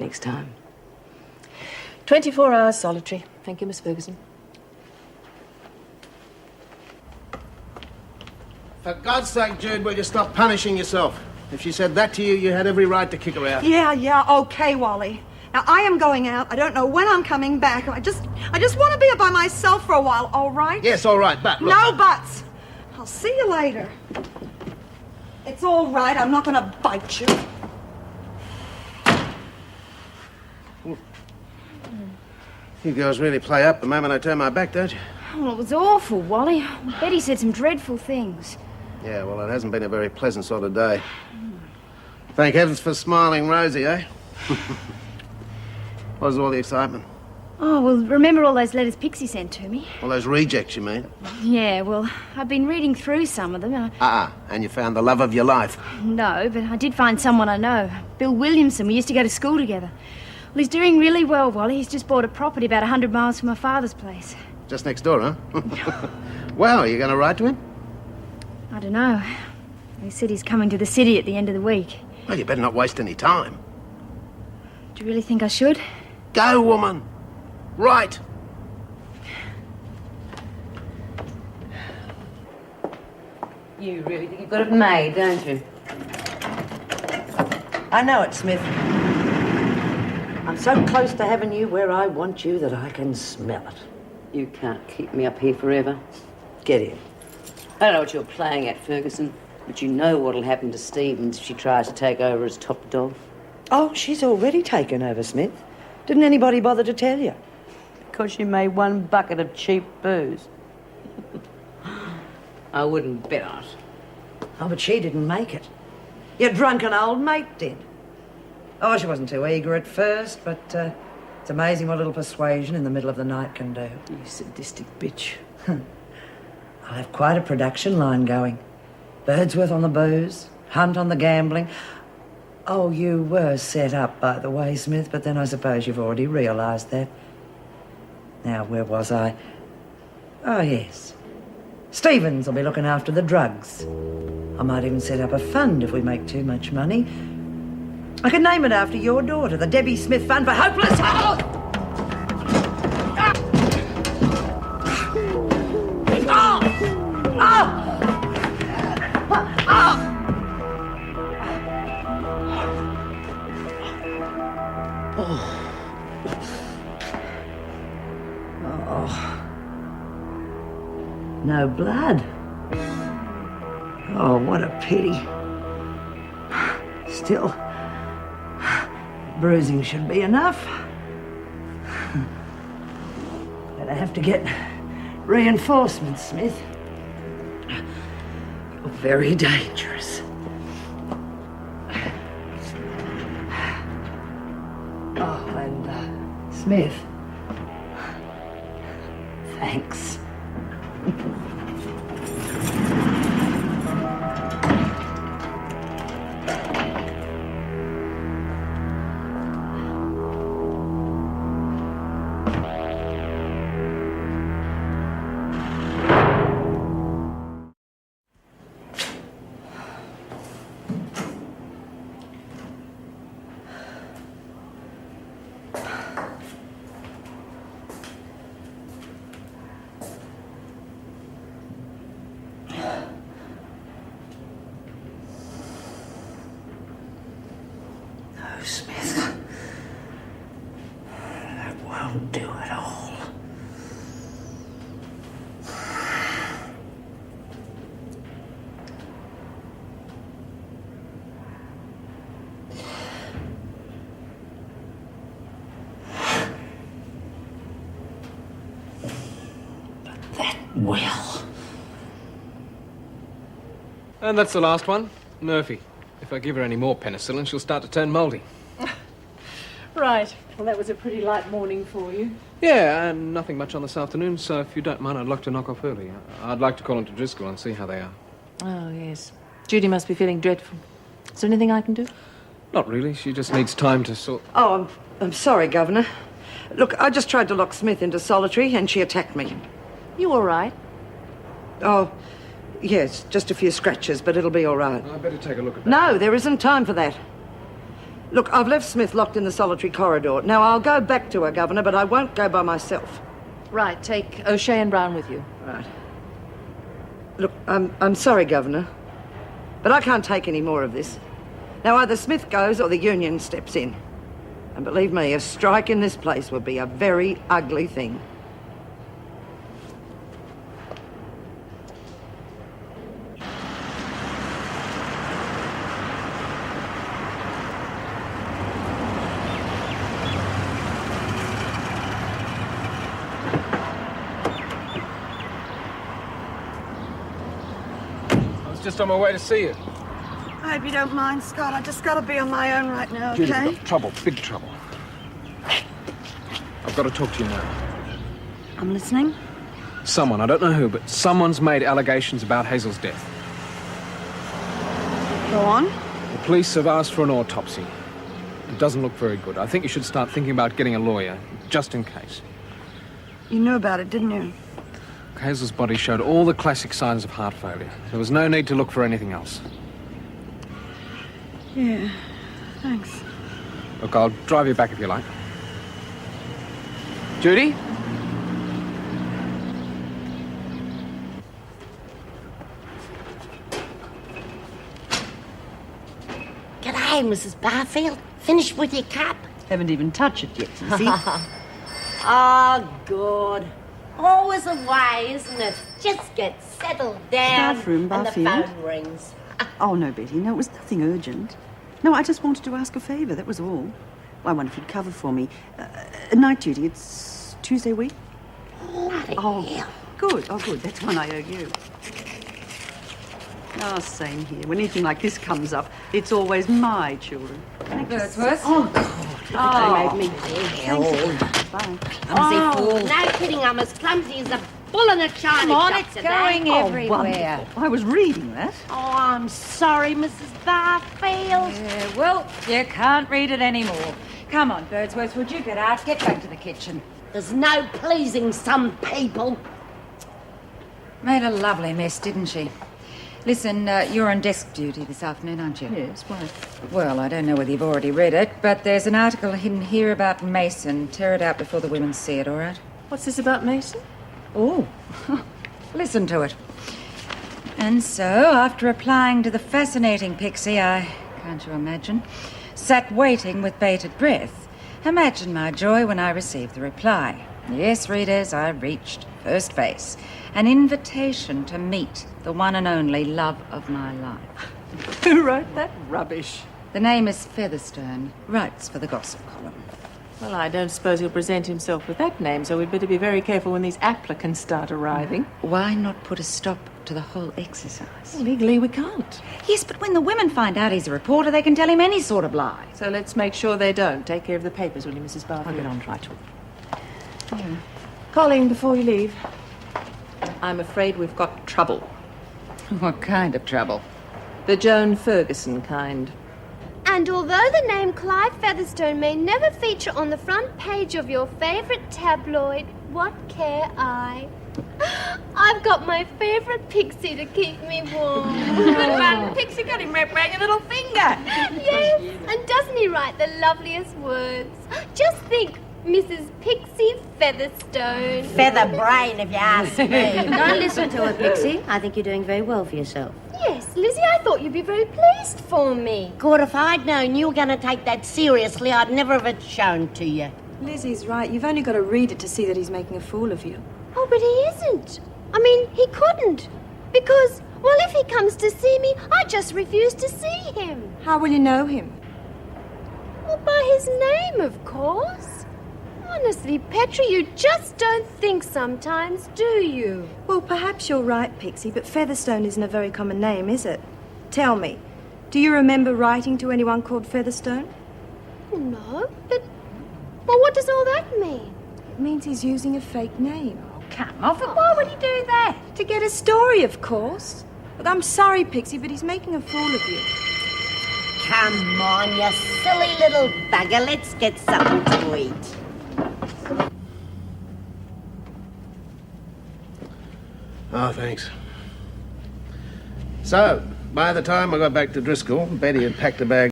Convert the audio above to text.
next time. 24 hours solitary. Thank you, Miss Ferguson. For God's sake, Jude, will you stop punishing yourself? If she said that to you, you had every right to kick her out. Yeah, okay, Wally. Now, I am going out. I don't know when I'm coming back. I just want to be by myself for a while, all right? Yes, all right, but look... No buts. I'll see you later. It's all right. I'm not going to bite you. You girls really play up the moment I turn my back, don't you? Well, it was awful, Wally. Betty said some dreadful things. Yeah, well, it hasn't been a very pleasant sort of day. Thank heavens for smiling Rosie, eh? What was all the excitement? Oh, well, remember all those letters Pixie sent to me? All those rejects, you mean? Yeah, well, I've been reading through some of them. And you found the love of your life? No, but I did find someone I know. Bill Williamson. We used to go to school together. Well, he's doing really well, Wally. He's just bought a property about 100 miles from my father's place. Just next door, huh? Well, are you going to write to him? I don't know. He said he's coming to the city at the end of the week. Well, you better not waste any time. Do you really think I should? Go, woman. Right. You really think you've got it made, don't you? I know it, Smith. I'm so close to having you where I want you that I can smell it. You can't keep me up here forever. Get in. I don't know what you're playing at, Ferguson, but you know what'll happen to Stevens if she tries to take over as top dog. Oh, she's already taken over, Smith. Didn't anybody bother to tell you? Because she made one bucket of cheap booze. I wouldn't bet on it. Oh, but she didn't make it. Your drunken old mate did. Oh, she wasn't too eager at first, but it's amazing what little persuasion in the middle of the night can do. You sadistic bitch. I'll have quite a production line going. Birdsworth on the booze, Hunt on the gambling. Oh, you were set up, by the way, Smith, but then I suppose you've already realised that. Now, where was I? Oh, yes. Stevens will be looking after the drugs. I might even set up a fund if we make too much money. I could name it after your daughter, the Debbie Smith Fund for Hopeless Health! No blood. Oh, what a pity. Still, bruising should be enough. But I have to get reinforcements, Smith. You're very dangerous. Oh, and Smith, thanks. Smith, that won't do at all. But that will. And that's the last one. Murphy. If I give her any more penicillin, she'll start to turn mouldy. Right. Well, that was a pretty light morning for you. Yeah, and nothing much on this afternoon, so if you don't mind, I'd like to knock off early. I'd like to call into Driscoll and see how they are. Oh, yes. Judy must be feeling dreadful. Is there anything I can do? Not really. She just needs time to sort... Oh, I'm sorry, Governor. Look, I just tried to lock Smith into solitary and she attacked me. You all right? Oh, yes, just a few scratches, but it'll be all right. I better take a look at that. No, there isn't time for that. Look, I've left Smith locked in the solitary corridor. Now, I'll go back to her, Governor, but I won't go by myself. Right, take O'Shea and Brown with you. Right. Look, I'm sorry, Governor, but I can't take any more of this. Now, either Smith goes or the Union steps in. And believe me, a strike in this place would be a very ugly thing. I was just on my way to see you. I hope you don't mind, Scott. I just gotta be on my own right now, Judy, okay? we've got trouble, big trouble. I've got to talk to you now. I'm listening. Someone, I don't know who, but someone's made allegations about Hazel's death. Go on. The police have asked for an autopsy. It doesn't look very good. I think you should start thinking about getting a lawyer, just in case. You knew about it, didn't you? Hazel's body showed all the classic signs of heart failure. There was no need to look for anything else. Yeah. Thanks. Look, I'll drive you back if you like. Judy? G'day, Mrs. Barfield. Finished with your cup? Haven't even touched it yet, you see? Oh, good. Always a way, isn't it? Just get settled down Bathroom, and the Barfield. phone rings. Oh, no, Betty, no, it was nothing urgent. No, I just wanted to ask a favour, that was all. I wonder if you'd cover for me. Night duty, it's Tuesday week? Bloody Oh, hell. good, oh, good, that's one I owe you. Oh, same here. When anything like this comes up, it's always my children. Wordsworth? Oh, God. They made me hell. Bye. Clumsy fool. No kidding, I'm as clumsy as a bull in a china Come on, shop it's today. going Oh, everywhere. wonderful. I was reading that. Oh, I'm sorry, Mrs. Barfield. Yeah, well, you can't read it anymore. Come on, Birdsworth, would you get out? Get back to the kitchen. There's no pleasing some people. Made a lovely mess, didn't she? Listen, you're on desk duty this afternoon, aren't you? Yes, why? Well, I don't know whether you've already read it, but there's an article hidden here about Mason. Tear it out before the women see it, all right? What's this about Mason? Oh, listen to it. And so, after applying to the fascinating Pixie, can't you imagine, sat waiting with bated breath. Imagine my joy when I received the reply. Yes, readers, I reached first base. An invitation to meet the one and only love of my life. Who wrote that rubbish? The name is Featherstone, writes for the gossip column. Well, I don't suppose he'll present himself with that name, so we'd better be very careful when these applicants start arriving. Why not put a stop to the whole exercise? Well, legally, we can't. Yes, but when the women find out he's a reporter, they can tell him any sort of lie. So let's make sure they don't. Take care of the papers, will you, Mrs. Barfield? I'll get on right away. Colleen, before you leave, I'm afraid we've got trouble. What kind of trouble? The Joan Ferguson kind. And although the name Clive Featherstone may never feature on the front page of your favourite tabloid, what care I? I've got my favourite Pixie to keep me warm. Good fun. Pixie got him wrapped around your little finger. Yes, and doesn't he write the loveliest words? Just think, Mrs. Pixie Featherstone. Feather brain, if you ask me. Don't listen to her, Pixie. I think you're doing very well for yourself. Yes, Lizzie, I thought you'd be very pleased for me. Good, if I'd known you were going to take that seriously, I'd never have it shown to you. Lizzie's right. You've only got to read it to see that he's making a fool of you. Oh, but he isn't. I mean, he couldn't. Because, well, if he comes to see me, I just refuse to see him. How will you know him? Well, by his name, of course. Honestly, Petra, you just don't think sometimes, do you? Well, perhaps you're right, Pixie, but Featherstone isn't a very common name, is it? Tell me, do you remember writing to anyone called Featherstone? No, but... Well, what does all that mean? It means he's using a fake name. Come off it. Why would he do that? To get a story, of course. But I'm sorry, Pixie, but he's making a fool of you. Come on, you silly little bugger. Let's get something to eat. Oh, thanks. So, by the time I got back to Driscoll, Betty had packed a bag